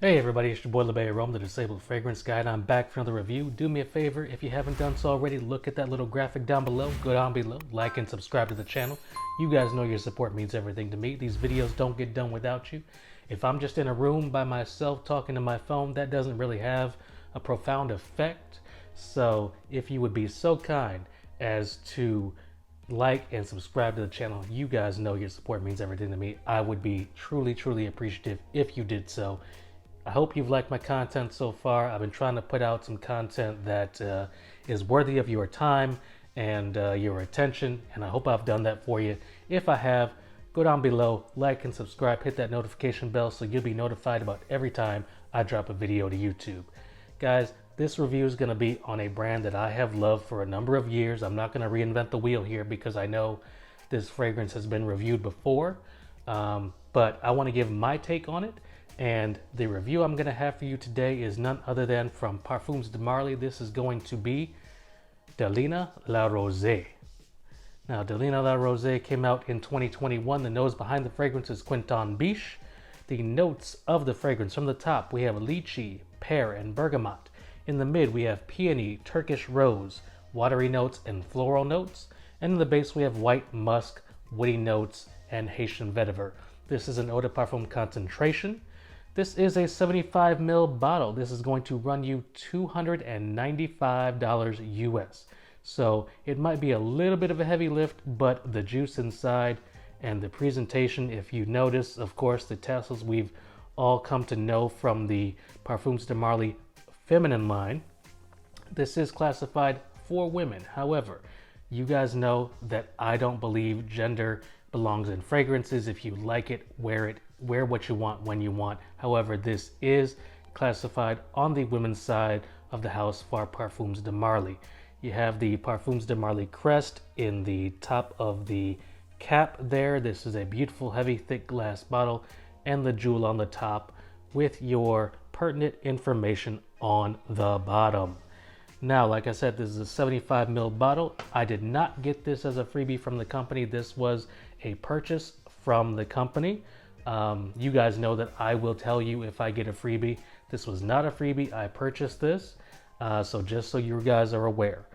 Hey everybody, it's your boy labbearome, the Disabled Fragrance Guide. I'm back for another review. Do me a favor, if you haven't done so already, look at that little graphic down below. Go down below, like and subscribe to the channel. You guys know your support means everything to me. These videos don't get done without you. If I'm just in a room by myself talking to my phone, that doesn't really have a profound effect. So if you would be so kind as to like and subscribe to the channel, you guys know your support means everything to me. I would be truly appreciative if you did so. I hope you've liked my content so far. I've been trying to put out some content that is worthy of your time and your attention, and I hope I've done that for you. If I have, go down below, like and subscribe, hit that notification bell so you'll be notified about every time I drop a video to YouTube. Guys, this review is going to be on a brand that I have loved for a number of years. I'm not going to reinvent the wheel here because I know this fragrance has been reviewed before, but I want to give my take on it. And the review I'm going to have for you today is none other than from Parfums de Marly. This is going to be Delina La Roseé. Now, Delina La Roseé came out in 2021. The nose behind the fragrance is Quinton Biche. The notes of the fragrance: from the top, we have lychee, pear, and bergamot. In the mid, we have peony, Turkish rose, watery notes, and floral notes. And in the base, we have white musk, woody notes, and Haitian vetiver. This is an eau de parfum concentration. This is a 75 ml bottle. This is going to run you $295 US. So it might be a little bit of a heavy lift, but the juice inside and the presentation, if you notice, of course, the tassels we've all come to know from the Parfums de Marly feminine line. This is classified for women. However, you guys know that I don't believe gender belongs in fragrances. If you like it, wear what you want when you want. However, this is classified on the women's side of the house for Parfums de Marly. You have the Parfums de Marly crest in the top of the cap there. This is a beautiful, heavy, thick glass bottle, and the jewel on the top with your pertinent information on the bottom. Now, like I said, this is a 75 ml bottle. I did not get this as a freebie from the company. This was a purchase from the company. You guys know that I will tell you if I get a freebie. This was not a freebie. I purchased this. So just so you guys are aware.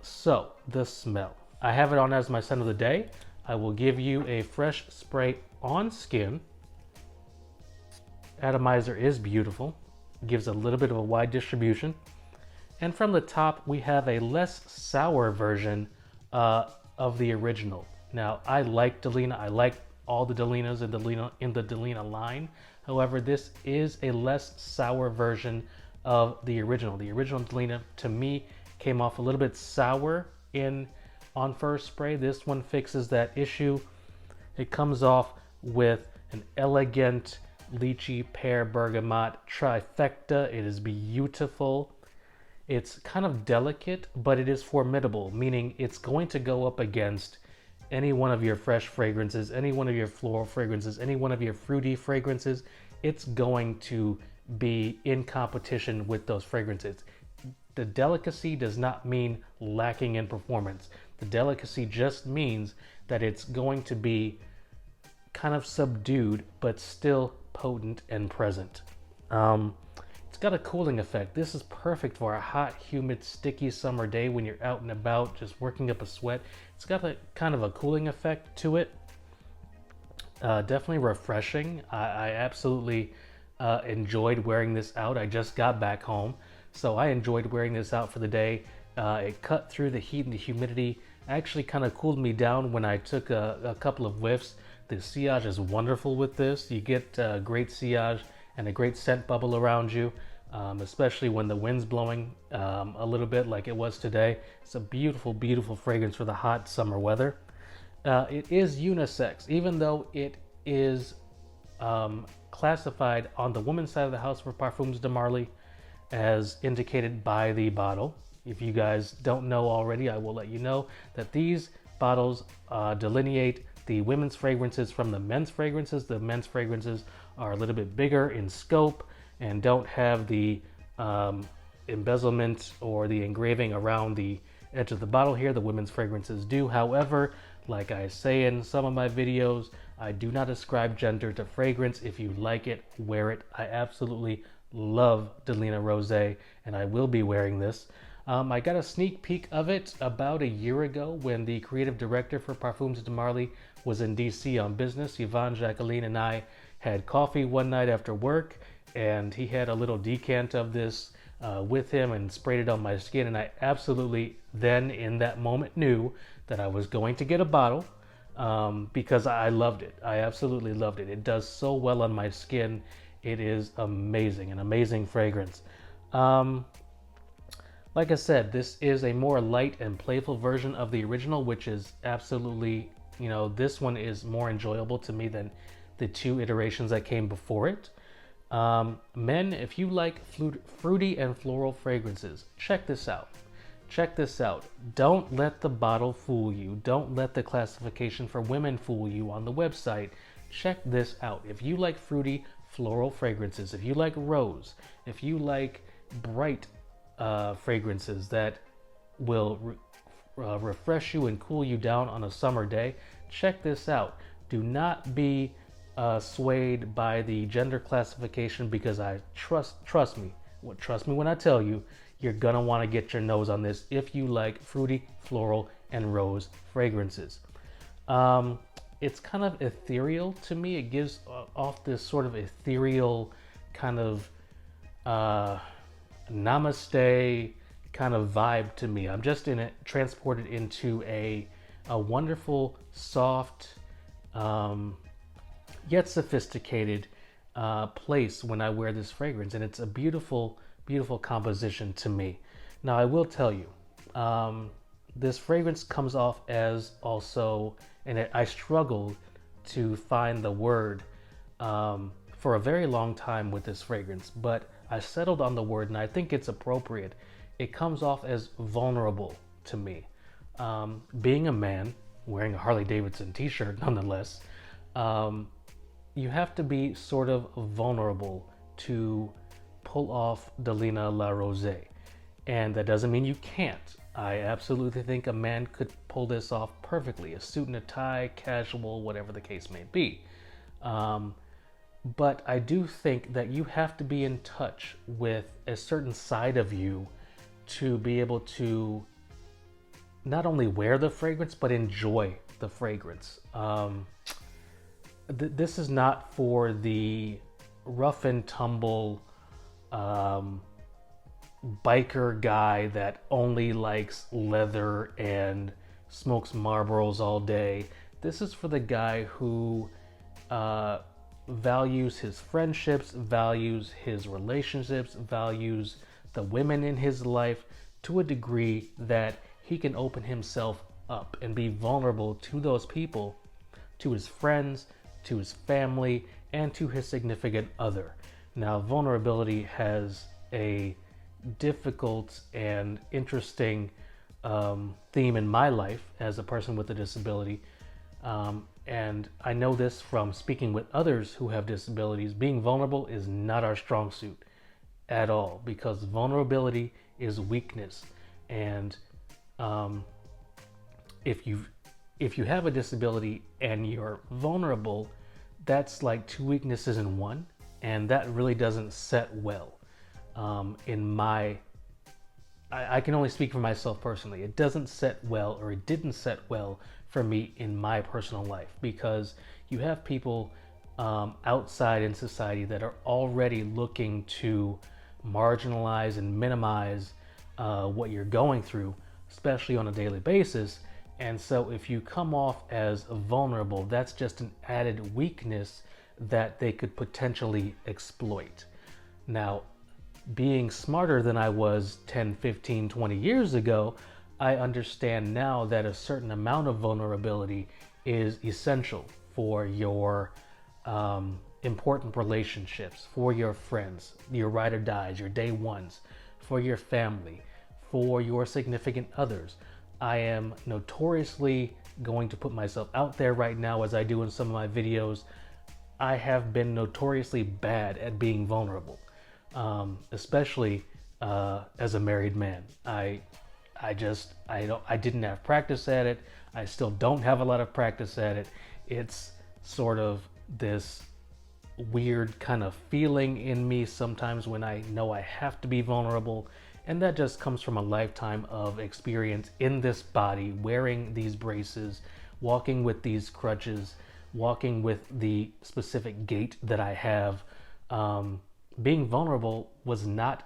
So the smell. I have it on as my scent of the day. I will give you a fresh spray on skin. Atomizer is beautiful. Gives a little bit of a wide distribution. And from the top, we have a less sour version of the original. Now, I like Delina. I like all the Delinas in the Delina line. However, this is a less sour version of the original. The original Delina, to me, came off a little bit sour on first spray. This one fixes that issue. It comes off with an elegant lychee, pear, bergamot trifecta. It is beautiful. It's kind of delicate, but it is formidable, meaning it's going to go up against any one of your fresh fragrances, any one of your floral fragrances, any one of your fruity fragrances. It's going to be in competition with those fragrances. The delicacy does not mean lacking in performance. The delicacy just means that it's going to be kind of subdued, but still potent and present. It's got a cooling effect. This is perfect for a hot, humid, sticky summer day when you're out and about just working up a sweat. It's got a kind of a cooling effect to it. Definitely refreshing. I absolutely enjoyed wearing this out. I just got back home, so I enjoyed wearing this out for the day. It cut through the heat and the humidity. Actually kind of cooled me down when I took a couple of whiffs. The sillage is wonderful with this. You get great sillage and a great scent bubble around you, especially when the wind's blowing a little bit like it was today. It's a beautiful fragrance for the hot summer weather. It is unisex, even though it is classified on the women's side of the house for Parfums de Marly as indicated by the bottle. If you guys don't know already, I will let you know that these bottles delineate the women's fragrances from the men's fragrances. The men's fragrances are a little bit bigger in scope and don't have the embezzlement or the engraving around the edge of the bottle here. The women's fragrances do. However, Like I say in some of my videos, I do not ascribe gender to fragrance. If you like it, wear it. I absolutely love Delina La Roseé, and I will be wearing this. I got a sneak peek of it about a year ago when the creative director for Parfums de Marly was in DC on business. Yvonne, Jacqueline, and I had coffee one night after work, and he had a little decant of this with him and sprayed it on my skin, and I absolutely then in that moment knew that I was going to get a bottle because I loved it. I absolutely loved it. It does so well on my skin. It is amazing, an amazing fragrance. Like I said, this is a more light and playful version of the original, which is absolutely, you know, this one is more enjoyable to me than the 2 iterations that came before it. Men, if you like fruity and floral fragrances, check this out. Check this out. Don't let the bottle fool you. Don't let the classification for women fool you on the website. Check this out. If you like fruity floral fragrances, if you like rose, if you like bright fragrances that will refresh you and cool you down on a summer day, check this out. Do not be swayed by the gender classification, because I trust me when I tell you, you're gonna want to get your nose on this if you like fruity, floral, and rose fragrances. It's kind of ethereal to me. It gives off this sort of ethereal kind of namaste kind of vibe to me. I'm just transported into a wonderful, soft, yet sophisticated place when I wear this fragrance, and it's a beautiful, beautiful composition to me. Now, I will tell you, this fragrance comes off as also, and I struggled to find the word for a very long time with this fragrance, but I settled on the word, and I think it's appropriate. It comes off as vulnerable to me. Being a man, wearing a Harley Davidson t-shirt nonetheless, you have to be sort of vulnerable to pull off Delina La Roseé. And that doesn't mean you can't. I absolutely think a man could pull this off perfectly. A suit and a tie, casual, whatever the case may be. But I do think that you have to be in touch with a certain side of you to be able to not only wear the fragrance, but enjoy the fragrance. This is not for the rough and tumble biker guy that only likes leather and smokes Marlboros all day. This is for the guy who values his friendships, values his relationships, values the women in his life to a degree that he can open himself up and be vulnerable to those people, to his friends, to his family, and to his significant other. Now, vulnerability has a difficult and interesting theme in my life as a person with a disability. And I know this from speaking with others who have disabilities. Being vulnerable is not our strong suit at all, because vulnerability is weakness. And if you have a disability and you're vulnerable, that's like 2 weaknesses in one, and that really doesn't set well. I can only speak for myself personally. It doesn't set well, or it didn't set well for me in my personal life, because you have people outside in society that are already looking to marginalize and minimize what you're going through, especially on a daily basis. And so if you come off as vulnerable, that's just an added weakness that they could potentially exploit. Now, being smarter than I was 10, 15, 20 years ago, I understand now that a certain amount of vulnerability is essential for your important relationships, for your friends, your ride or dies, your day ones, for your family, for your significant others. I am notoriously going to put myself out there right now, as I do in some of my videos. I have been notoriously bad at being vulnerable, especially as a married man. I I didn't have practice at it. I still don't have a lot of practice at it. It's sort of this weird kind of feeling in me sometimes when I know I have to be vulnerable. And that just comes from a lifetime of experience in this body, wearing these braces, walking with these crutches, walking with the specific gait that I have. Being vulnerable was not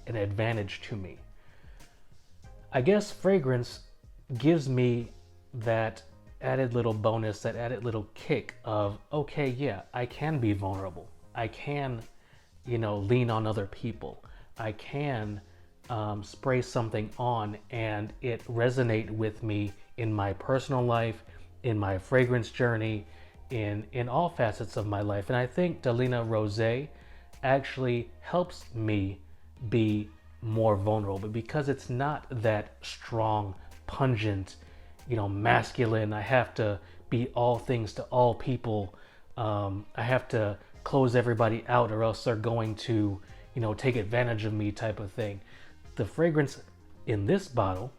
an advantage to me. I guess fragrance gives me that added little bonus, that added little kick of, okay, yeah, I can be vulnerable. I can, lean on other people. I can spray something on and it resonate with me in my personal life, in my fragrance journey, in all facets of my life. And I think Delina La Roseé actually helps me be more vulnerable because it's not that strong, pungent, masculine. I have to be all things to all people. I have to close everybody out or else they're going to, take advantage of me type of thing. The fragrance in this bottle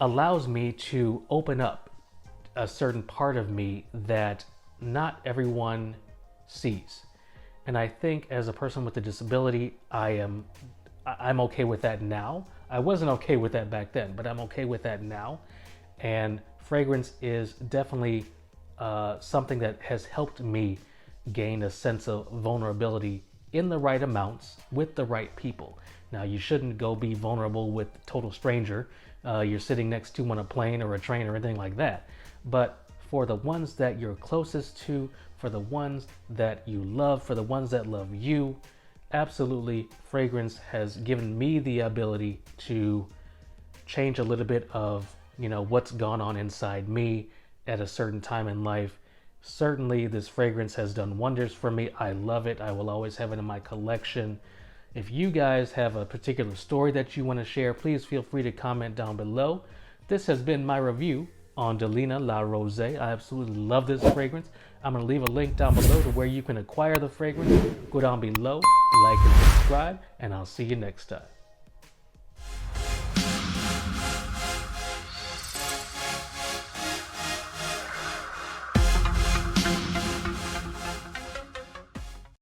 allows me to open up a certain part of me that not everyone sees. And I think as a person with a disability, I'm okay with that now. I wasn't okay with that back then, but I'm okay with that now. And fragrance is definitely something that has helped me gain a sense of vulnerability in the right amounts with the right people. Now, you shouldn't go be vulnerable with a total stranger you're sitting next to on a plane or a train or anything like that. But for the ones that you're closest to, for the ones that you love, for the ones that love you, absolutely, fragrance has given me the ability to change a little bit of, what's gone on inside me at a certain time in life. Certainly, this fragrance has done wonders for me. I love it. I will always have it in my collection. If you guys have a particular story that you want to share, please feel free to comment down below. This has been my review on Delina La Roseé. I absolutely love this fragrance. I'm going to leave a link down below to where you can acquire the fragrance. Go down below, like and subscribe, and I'll see you next time.